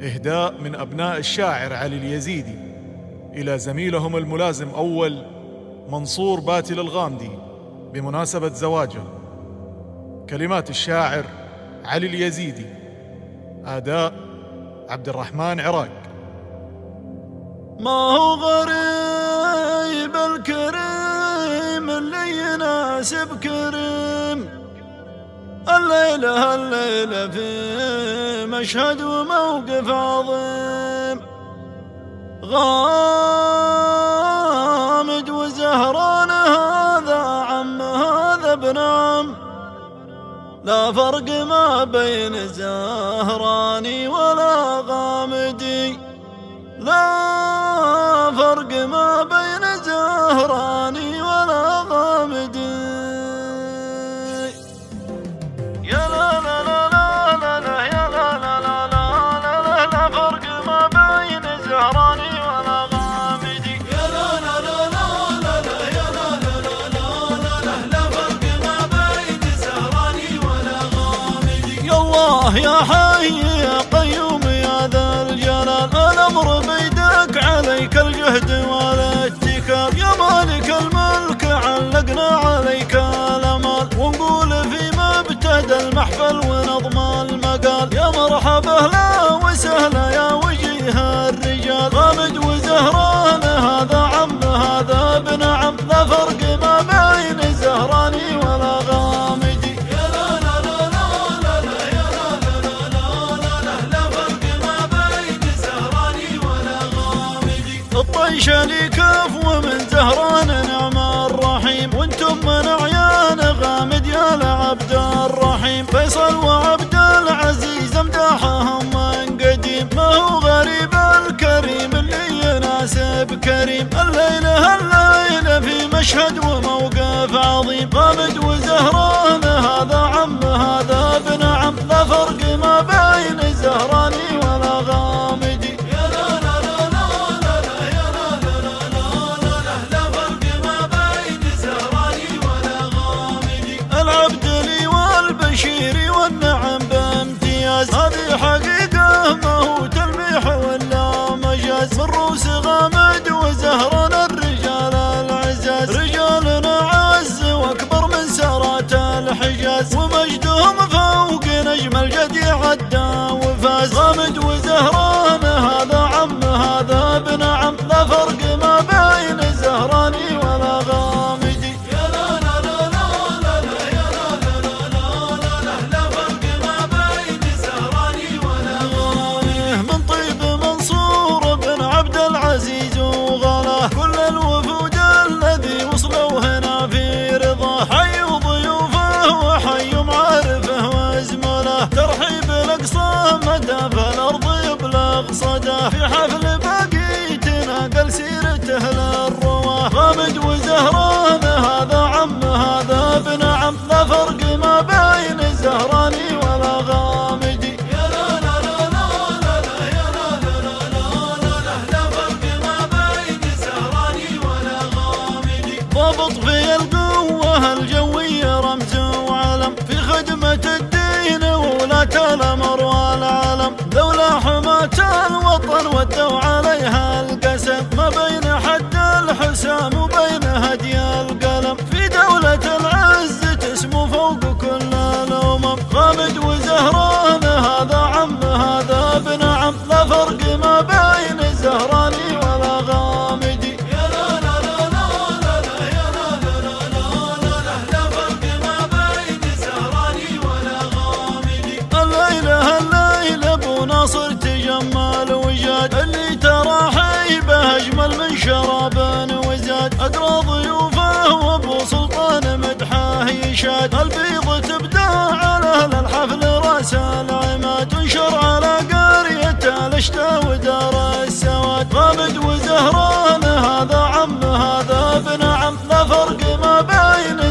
إهداء من أبناء الشاعر علي اليزيدي إلى زميلهم الملازم أول منصور باتل الغامدي بمناسبة زواجه. كلمات الشاعر علي اليزيدي، أداء عبد الرحمن عراق. ما هو غريب الكريم اللي يناسب كريم، الليلة في مشهد وموقف عظيم، غامد وزهران هذا عم هذا ابن عم، لا فرق ما بين زهراني ولا غامدي، لا فرق ما بين زهراني ولا غامدي. يا لا لا لا لا لا لا يا لا لا لا لا لا لا لا فرق ما بين زهراني ولا غامدي. يا لا لا لا لا لا لا يا لا لا لا لا لا لا لا فرق ما بين زهراني ولا غامدي. يا الله يا حي يا قيوم يا ذا الجلال، الأمر بيدك عليك الجهد والاتكال، يا مالك الملك علقنا عليك الأمال، ونقول فيما ابتدى المحفل ونظم المقال، يا مرحبا لا وسهلا يا وجيه الرجال، غامد وزهران هذا عم هذا ابن عم، لا فرق ما بين زهراني ولا غامدي. يا لا لا لا لا لا لا يا لا لا لا لا لا لا لا فرق ما بين زهراني ولا غامدي. الطيش لي كف ومن زهران نعم الرحيم، وانتم من عيان غامد يا لعبد الرحيم، فيصل وعبد العزيز امداحهم من قديم، ما هو غريب الكريم اللي يناسب كريم، الليلة في مشهد وموقف عظيم، غامد وزهران هذا عم هذا ابن عم، لا فرق ما بين زهراني ولا غامدي. يا لا لا لا لا لا لا يا لا لا لا لا لا لا لا فرق ما بين زهراني ولا غامدي. العبد لي والبشيري والنعم بامتياز، هذه حقيقة ما هو تلميح ولا مجاز، من روس غامد وزهران الرجال العزاز، رجالنا عز واكبر من سارات الحجاز، ومجدهم فوق نجم الجدي عدى وفاز، غامد وزهران هذا عم هذا ابن عم، لا فرق ما بين زهراني ولا غامدي. يا لا لا لا لا لا لا يا لا لا لا لا لا لا لا فرق ما بين زهراني ولا غامدي. من طيب منصور بن عبد العزيز وغلاه، كل الوفود الذي وصلوا هنا في رضاه، حي ضيوفه وحي معارفه وزملاه، ترحيب الاقصى مدى فالارض يبلغ صداه، في حفل باقي تناقل سيرته للرواه، غامد وزهران هذا عم هذا ابن عم، لا فرق ما بين زهراني ولا غامدي. يا لا لا لا لا لا لا يا لا لا لا لا لا لا لا فرق ما بين زهراني ولا غامدي. ضابط في القوة الجوية رمز وعلم، في خدمة الدين وولاة الأمر والعالم، لولا حماة الوطن ودوا عليها القسم، ما بين حد الحسام وبين هدي القلم، في دولة العز تسمو فوق كل الأمم، غامد وزهران هذا عم هذا ابن عم، لا فرق ما بين زهراني ولا غامدي. يا لا لا لا لا لا لا يا لا لا لا لا لا لا لا فرق ما بين زهراني ولا غامدي. الليلة ابو ناصر تجمل وجاد، اللي ترى حيبه اجمل من شراب وزاد، اقرا ضيوفه وابو سلطان مدحه يشاد، البيض تبدا على الحفل راس العماد، تنشر على قرية الاشتا ودار السواد، غامد وزهران هذا عم هذا ابن عم، لا فرق ما بين